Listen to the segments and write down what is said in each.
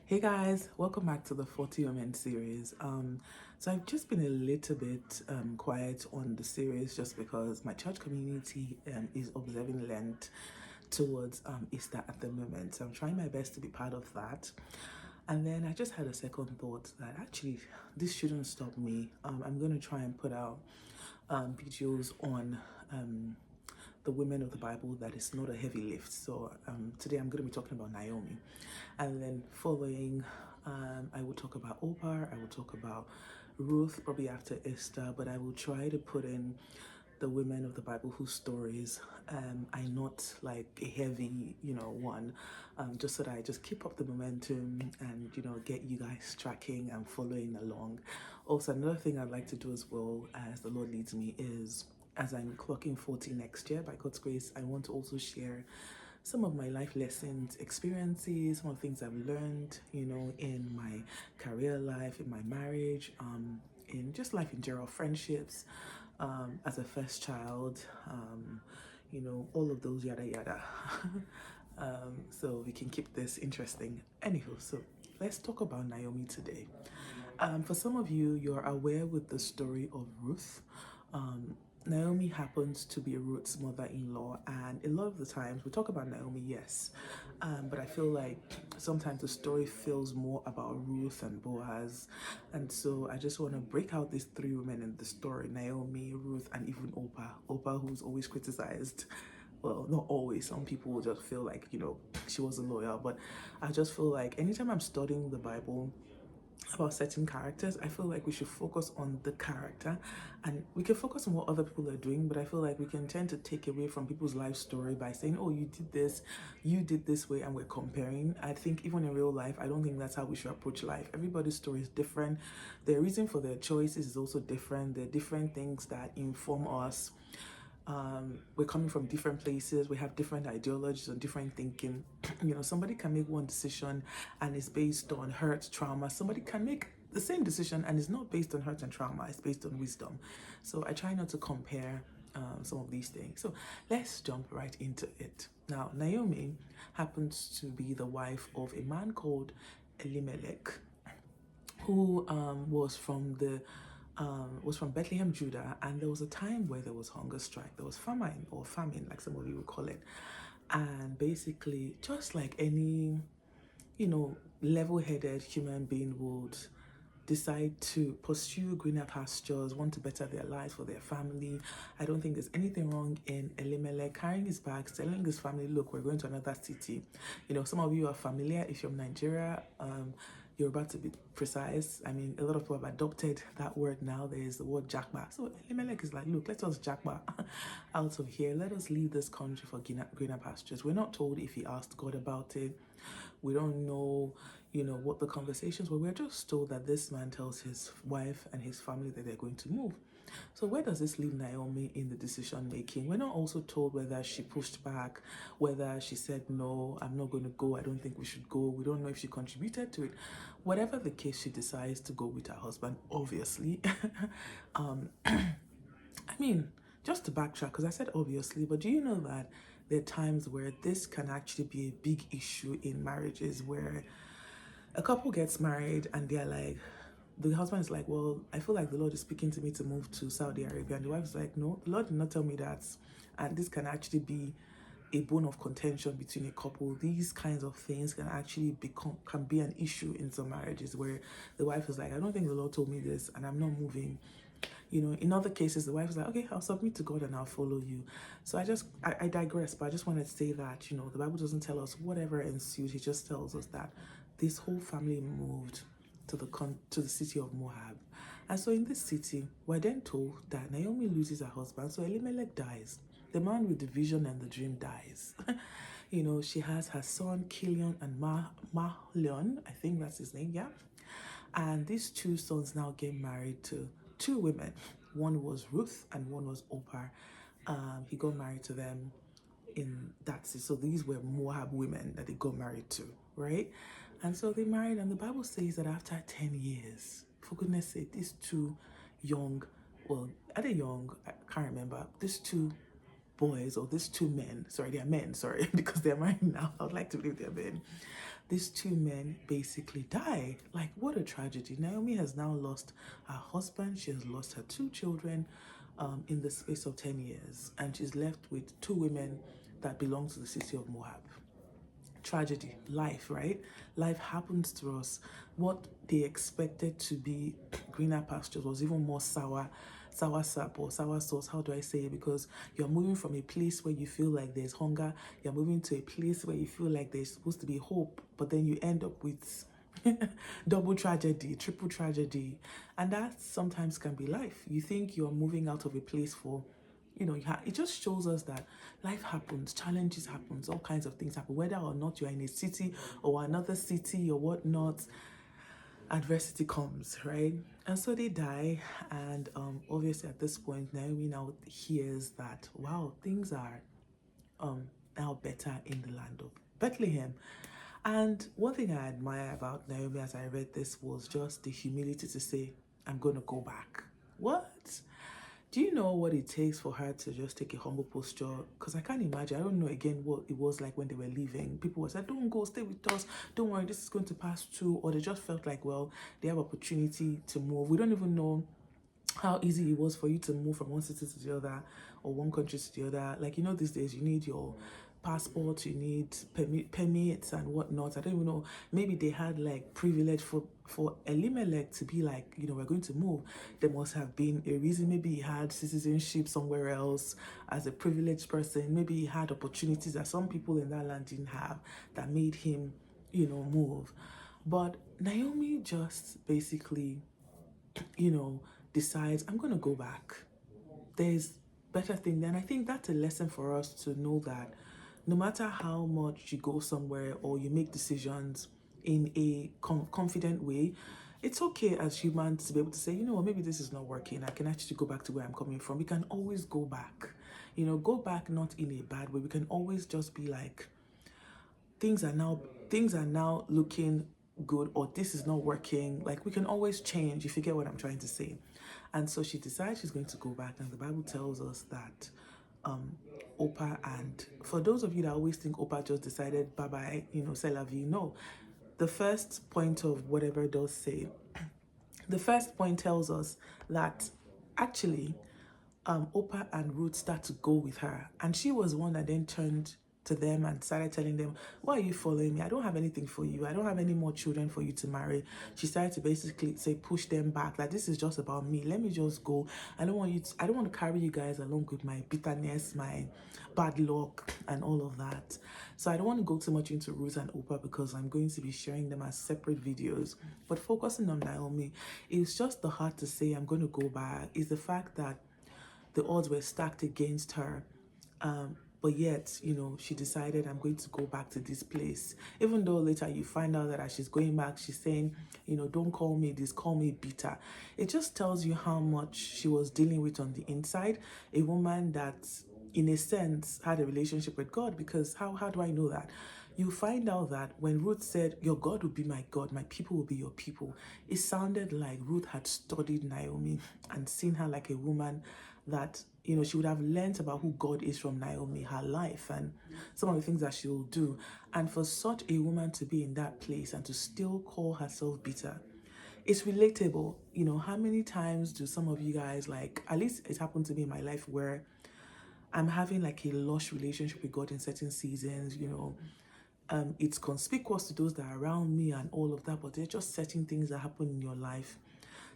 Hey guys, welcome back to the 40 Women series. So I've just been a little bit quiet on the series just because my church community is observing Lent towards Easter at the moment. So I'm trying my best to be part of that. And then I just had a second thought that actually this shouldn't stop me. I'm going to try and put out videos on the women of the Bible that is not a heavy lift. So today I'm going to be talking about Naomi, and then following, I will talk about Oprah. I will talk about Ruth probably after Esther, but I will try to put in the women of the Bible whose stories are not like a heavy, one, just so that I just keep up the momentum and get you guys tracking and following along. Also, another thing I'd like to do as well, as the Lord leads me, is as I'm clocking 40 next year, by God's grace, I want to also share some of my life lessons, experiences, some of the things I've learned, in my career life, in my marriage, in just life in general, friendships, as a first child, all of those yada yada. So we can keep this interesting. Anywho, so let's talk about Naomi today. For some of you, you're aware with the story of Ruth. Naomi happens to be Ruth's mother-in-law, and a lot of the times we talk about Naomi, yes, but I feel like sometimes the story feels more about Ruth and Boaz, and so I just want to break out these three women in the story: Naomi, Ruth, and even Oprah, who's always criticized. Well, not always. Some people will just feel like she was a lawyer, but I just feel like anytime I'm studying the Bible about certain characters, I feel like we should focus on the character, and we can focus on what other people are doing, but I feel like we can tend to take away from people's life story by saying, oh, you did this way, and we're comparing. I think even in real life, I don't think that's how we should approach life. Everybody's story is different. Their reason for their choices is also different. There are different things that inform us. We're coming from different places, we have different ideologies and different thinking. Somebody can make one decision and it's based on hurt, trauma. Somebody can make the same decision and it's not based on hurt and trauma, it's based on wisdom. So I try not to compare some of these things. So let's jump right into it. Now, Naomi happens to be the wife of a man called Elimelech, who was from Bethlehem, Judah, and there was a time where there was hunger strike, there was famine or famine, like some of you would call it, and basically, just like any, level-headed human being would decide to pursue greener pastures, want to better their lives for their family. I don't think there's anything wrong in Elimelech carrying his bags, telling his family, look, we're going to another city. Some of you are familiar, if you're from Nigeria, you're about to be precise. I mean, a lot of people have adopted that word now. There is the word Japa. So Elimelech is like, look, let us Japa out of here. Let us leave this country for greener pastures. We're not told if he asked God about it. We don't know, what the conversations were. We're just told that this man tells his wife and his family that they're going to move. So where does this leave Naomi in the decision making? We're not also told whether she pushed back, whether she said, no, I'm not going to go. I don't think we should go. We don't know if she contributed to it. Whatever the case, she decides to go with her husband, obviously. I mean, just to backtrack, because I said obviously, but do you know that there are times where this can actually be a big issue in marriages, where a couple gets married and they're like, the husband is like, well, I feel like the Lord is speaking to me to move to Saudi Arabia. And the wife is like, no, the Lord did not tell me that. And this can actually be a bone of contention between a couple. These kinds of things can actually can be an issue in some marriages, where the wife is like, I don't think the Lord told me this and I'm not moving. In other cases, the wife is like, okay, I'll submit to God and I'll follow you. So I digress, but I just wanted to say that, the Bible doesn't tell us whatever ensued. He just tells us that this whole family moved to the city of Moab. And so in this city, we're then told that Naomi loses her husband, so Elimelech dies. The man with the vision and the dream dies. She has her son, Kilion, and Mahlion, I think that's his name, yeah? And these two sons now get married to two women. One was Ruth and one was Oprah. He got married to them in that city. So these were Moab women that they got married to, right? And so they married, and the Bible says that after 10 years, for goodness sake, these two young, well, are they young? I can't remember. These two boys, or these two men, sorry, they're men, sorry, because they're married now. I would like to believe they're men. These two men basically die. Like, what a tragedy. Naomi has now lost her husband, she has lost her two children in the space of 10 years, and she's left with two women that belong to the city of Moab. Tragedy, life, right? Life happens to us. What they expected to be greener pastures was even more sour sap or sour sauce. How do I say it? Because you're moving from a place where you feel like there's hunger, you're moving to a place where you feel like there's supposed to be hope, but then you end up with double tragedy, triple tragedy. And that sometimes can be life. You think you're moving out of a place for, it just shows us that life happens, challenges happens, all kinds of things happen, whether or not you're in a city or another city or whatnot. Adversity comes, right? And so they die, and obviously at this point, Naomi now hears that, wow, things are now better in the land of Bethlehem. And one thing I admire about Naomi as I read this was just the humility to say, I'm going to go back. What? Do you know what it takes for her to just take a humble posture? Because I can't imagine. I don't know again what it was like when they were leaving. People were saying, don't go, stay with us. Don't worry, this is going to pass through. Or they just felt like, well, they have opportunity to move. We don't even know how easy it was for you to move from one city to the other or one country to the other. Like, these days you need your passport, you need permits and whatnot. I don't even know. Maybe they had like privilege for Elimelech to be like, we're going to move. There must have been a reason. Maybe he had citizenship somewhere else as a privileged person. Maybe he had opportunities that some people in that land didn't have that made him, move. But Naomi just basically, decides, I'm going to go back. There's better thing. And I think that's a lesson for us to know that no matter how much you go somewhere or you make decisions in a confident way, it's okay as humans to be able to say, maybe this is not working. I can actually go back to where I'm coming from. We can always go back. Go back not in a bad way. We can always just be like, things are now looking good, or this is not working. Like, we can always change, if you get what I'm trying to say. And so she decides she's going to go back, and the Bible tells us that Oprah, and for those of you that always think Oprah just decided bye bye, c'est la vie, no. The first point of whatever it does say, the first point tells us that actually Oprah and Ruth start to go with her, and she was one that then turned to them and started telling them, why are you following me? I don't have anything for you. I don't have any more children for you to marry. She started to basically say, push them back, like, this is just about me. Let me just go. I don't want to carry you guys along with my bitterness, my bad luck and all of that. So I don't want to go too much into Ruth and Oprah because I'm going to be sharing them as separate videos. But focusing on Naomi, it's just the heart to say I'm going to go back. Is the fact that the odds were stacked against her. But yet, she decided, I'm going to go back to this place. Even though later you find out that as she's going back, she's saying, don't call me this, call me bitter. It just tells you how much she was dealing with on the inside. A woman that, in a sense, had a relationship with God, because how do I know that? You find out that when Ruth said, your God will be my God, my people will be your people, it sounded like Ruth had studied Naomi and seen her like a woman that, she would have learned about who God is from Naomi, her life, and some of the things that she will do. And for such a woman to be in that place and to still call herself bitter, it's relatable. How many times do some of you guys, like, at least it happened to me in my life, where I'm having like a lush relationship with God in certain seasons, it's conspicuous to those that are around me and all of that, but there's just certain things that happen in your life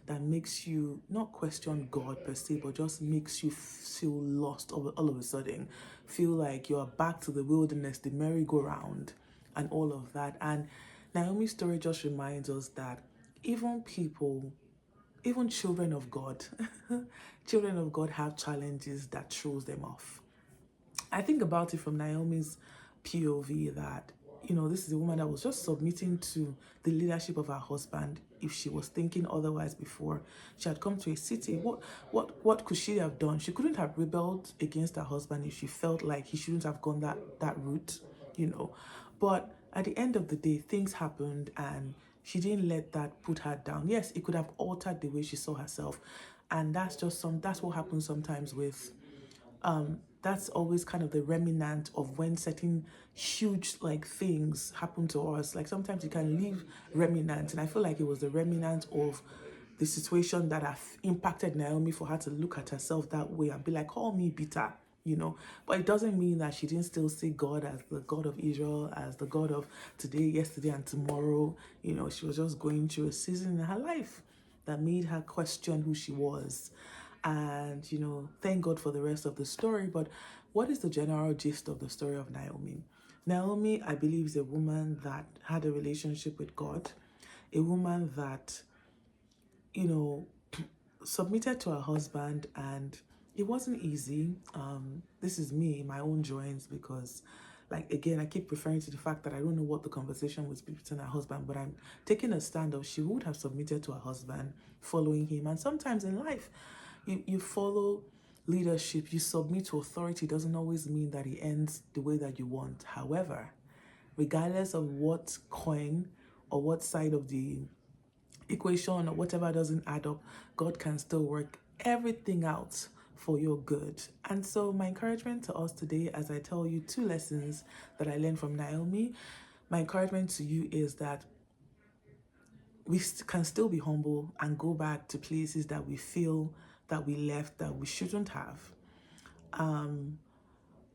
that makes you not question God per se, but just makes you feel lost all of a sudden, feel like you're back to the wilderness, the merry-go-round and all of that. And Naomi's story just reminds us that even children of God, children of God have challenges that throws them off. I think about it from Naomi's POV that, this is a woman that was just submitting to the leadership of her husband. If she was thinking otherwise before, she had come to a city. What could she have done? She couldn't have rebelled against her husband if she felt like he shouldn't have gone that route, But at the end of the day, things happened, and she didn't let that put her down. Yes, it could have altered the way she saw herself, and that's what happens sometimes with that's always kind of the remnant of when certain huge like things happen to us. Like sometimes you can leave remnant, and I feel like it was the remnant of the situation that have impacted Naomi for her to look at herself that way and be like, call me bitter, you know. But it doesn't mean that she didn't still see God as the God of Israel, as the God of today, yesterday, and tomorrow. You know, she was just going through a season in her life that made her question who she was. And, you know, thank God for the rest of the story. But what is the general gist of the story of Naomi? Naomi, I believe, is a woman that had a relationship with God, a woman that, you know, submitted to her husband, and it wasn't easy. This is me, my own joins, because like again, I keep referring to the fact that I don't know what the conversation was between her husband, but I'm taking a stand of she would have submitted to her husband, following him. And sometimes in life, you follow leadership, you submit to authority, doesn't always mean that it ends the way that you want. However, regardless of what coin or what side of the equation or whatever doesn't add up, God can still work everything out for your good. And so, my encouragement to us today, as I tell you two lessons that I learned from Naomi, my encouragement to you is that we can still be humble and go back to places that we feel that we left that we shouldn't have.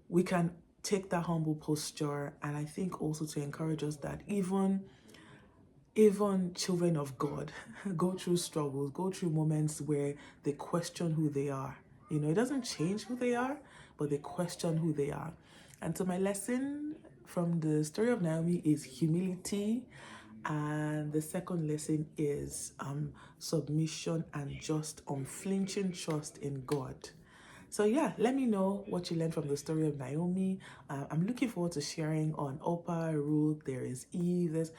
We can take that humble posture, and I think also to encourage us that even children of God go through struggles, go through moments where they question who they are. You know, it doesn't change who they are, but they question who they are. And so my lesson from the story of Naomi is humility. And the second lesson is submission and just unflinching trust in God. So yeah, let me know what you learned from the story of Naomi. I'm looking forward to sharing on Oprah, Ruth, there is Eve, there's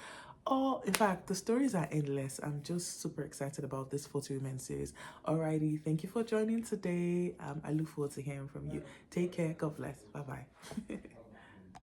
in fact, the stories are endless. I'm just super excited about this 40 Women series. Alrighty, thank you for joining today. I look forward to hearing from you. Take care. God bless. Bye-bye.